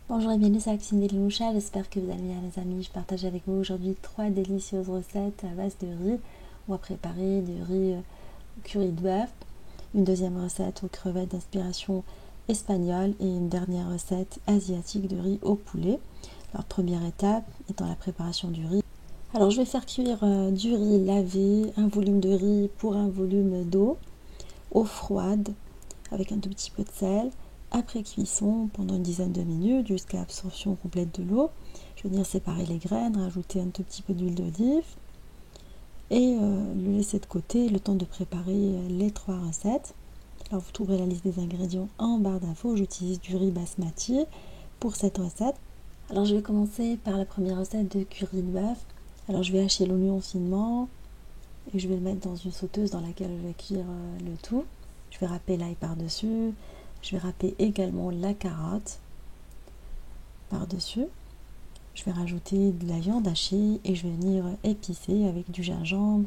Bonjour et bienvenue sur la cuisine d'Eliloucha, j'espère que vous allez bien les amis. Je partage avec vous aujourd'hui 3 délicieuses recettes à base de riz. On va préparer du riz au curry de bœuf, une deuxième recette aux crevettes d'inspiration espagnole et une dernière recette asiatique de riz au poulet. Alors première étape étant la préparation du riz. Alors je vais faire cuire du riz lavé, un volume de riz pour un volume d'eau, eau froide avec un tout petit peu de sel. Après cuisson, pendant une dizaine de minutes, jusqu'à absorption complète de l'eau, je vais venir séparer les graines, rajouter un tout petit peu d'huile d'olive et le laisser de côté le temps de préparer les 3 recettes. Alors vous trouverez la liste des ingrédients en barre d'infos. J'utilise du riz basmati pour cette recette. Alors je vais commencer par la première recette de curry de bœuf. Alors je vais hacher l'oignon finement et je vais le mettre dans une sauteuse dans laquelle je vais cuire le tout. Je vais râper l'ail par-dessus. Je vais râper également la carotte par-dessus. Je vais rajouter de la viande hachée et je vais venir épicer avec du gingembre,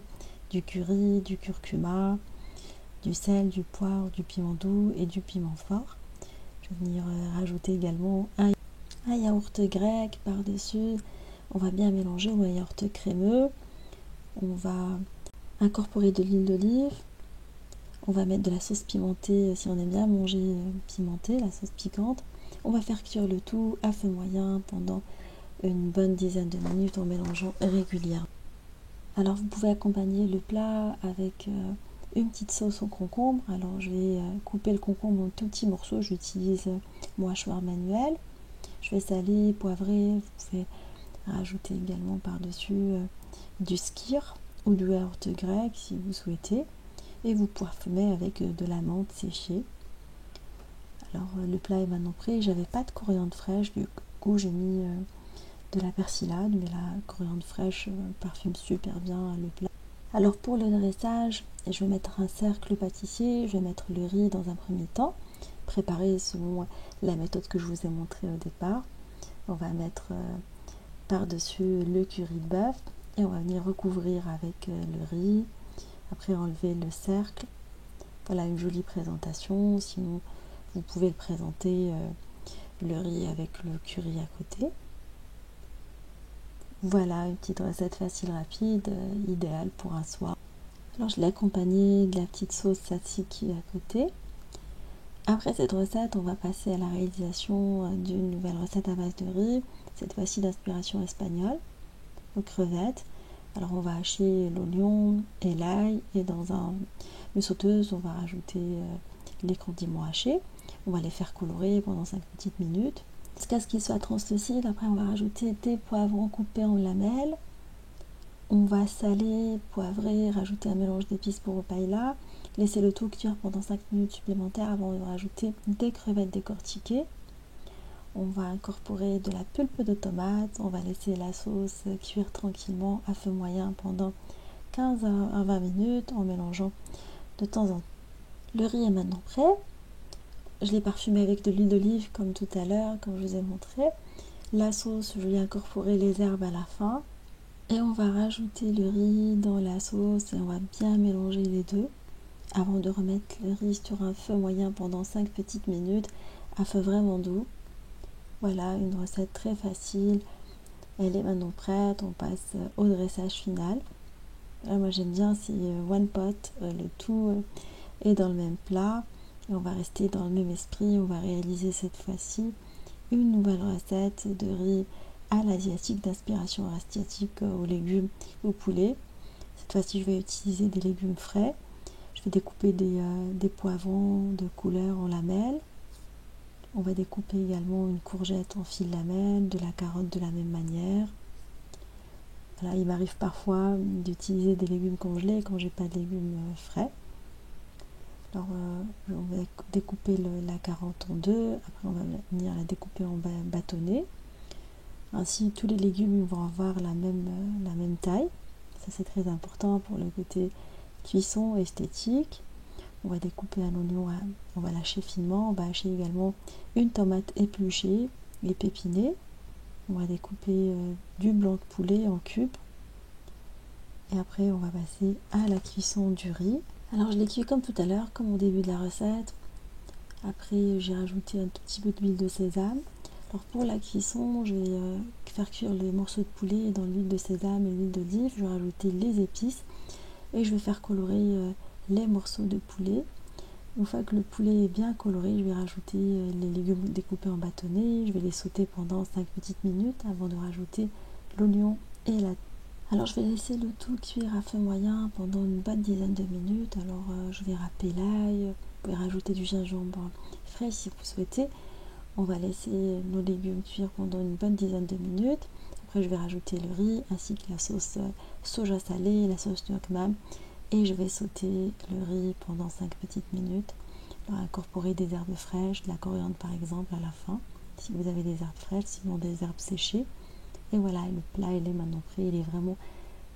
du curry, du curcuma, du sel, du poivre, du piment doux et du piment fort. Je vais venir rajouter également un yaourt grec par-dessus. On va bien mélanger, ou un yaourt crémeux. On va incorporer de l'huile d'olive. On va mettre de la sauce pimentée si on aime bien manger pimenté, la sauce piquante. On va faire cuire le tout à feu moyen pendant une bonne dizaine de minutes en mélangeant régulièrement. Alors vous pouvez accompagner le plat avec une petite sauce au concombre. Alors je vais couper le concombre en tout petits morceaux. J'utilise mon hachoir manuel. Je vais saler, poivrer. Vous pouvez rajouter également par-dessus du skyr ou du yaourt grec si vous souhaitez. Et vous parfumez avec de la menthe séchée. Alors le plat est maintenant prêt. J'avais pas de coriandre fraîche, du coup j'ai mis de la persillade, mais la coriandre fraîche parfume super bien le plat. Alors pour le dressage, je vais mettre un cercle pâtissier. Je vais mettre le riz dans un premier temps, préparé selon la méthode que je vous ai montrée au départ. On va mettre par-dessus le curry de bœuf et on va venir recouvrir avec le riz. Après enlever le cercle. Voilà une jolie présentation. Sinon vous pouvez le présenter le riz avec le curry à côté. Voilà une petite recette facile, rapide, idéale pour un soir. Alors je l'ai accompagnée de la petite sauce tzatziki à côté. Après cette recette, on va passer à la réalisation d'une nouvelle recette à base de riz, cette fois-ci d'inspiration espagnole, aux crevettes. Alors on va hacher l'oignon et l'ail et dans une sauteuse on va rajouter les condiments hachés. On va les faire colorer pendant 5 petites minutes jusqu'à ce qu'ils soient translucides. Après on va rajouter des poivrons coupés en lamelles. On va saler, poivrer, rajouter un mélange d'épices pour au paella. Laisser le tout cuire pendant 5 minutes supplémentaires avant de rajouter des crevettes décortiquées. On va incorporer de la pulpe de tomate, on va laisser la sauce cuire tranquillement à feu moyen pendant 15 à 20 minutes en mélangeant de temps en temps. Le riz est maintenant prêt. Je l'ai parfumé avec de l'huile d'olive comme tout à l'heure, comme je vous ai montré. La sauce, je vais incorporer les herbes à la fin. Et on va rajouter le riz dans la sauce et on va bien mélanger les deux avant de remettre le riz sur un feu moyen pendant 5 petites minutes à feu vraiment doux. Voilà une recette très facile, elle est maintenant prête, on passe au dressage final. Là, moi j'aime bien, c'est one pot, le tout est dans le même plat et on va rester dans le même esprit. On va réaliser cette fois-ci une nouvelle recette de riz à l'asiatique, d'inspiration asiatique aux légumes, au poulet. Cette fois-ci je vais utiliser des légumes frais. Je vais découper des poivrons de couleur en lamelles. On va découper également une courgette en fil lamelles, de la carotte de la même manière. Voilà, il m'arrive parfois d'utiliser des légumes congelés quand j'ai pas de légumes frais. Alors on va découper la carotte en deux, après on va venir la découper en bâtonnets. Ainsi tous les légumes vont avoir la même taille. Ça c'est très important pour le côté cuisson esthétique. On va découper un oignon, on va l'hacher finement. On va hacher également une tomate épluchée et pépinée. On va découper du blanc de poulet en cubes. Et après, on va passer à la cuisson du riz. Alors, je l'ai cuit comme tout à l'heure, comme au début de la recette. Après, j'ai rajouté un tout petit peu d'huile de sésame. Alors pour la cuisson, je vais faire cuire les morceaux de poulet dans l'huile de sésame et l'huile d'olive. Je vais rajouter les épices et je vais faire colorer les morceaux de poulet. Une fois que le poulet est bien coloré, je vais rajouter les légumes découpés en bâtonnets. Je vais les sauter pendant 5 petites minutes avant de rajouter l'oignon et la... Alors je vais laisser le tout cuire à feu moyen pendant une bonne dizaine de minutes. Alors je vais râper l'ail, vous pouvez rajouter du gingembre frais si vous souhaitez. On va laisser nos légumes cuire pendant une bonne dizaine de minutes. Après je vais rajouter le riz ainsi que la sauce soja salée, la sauce Nuoc-Mam. Et je vais sauter le riz pendant 5 petites minutes. Alors, incorporer des herbes fraîches, de la coriandre par exemple à la fin, si vous avez des herbes fraîches, sinon des herbes séchées. Et voilà, le plat il est maintenant prêt, il est vraiment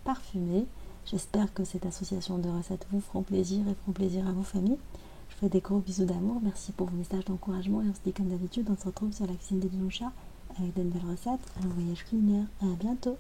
parfumé. J'espère que cette association de recettes vous feront plaisir et feront plaisir à vos familles. Je vous fais des gros bisous d'amour, merci pour vos messages d'encouragement et on se dit comme d'habitude, on se retrouve sur la cuisine des Dinoucha avec de nouvelles recettes, un voyage culinaire. À bientôt.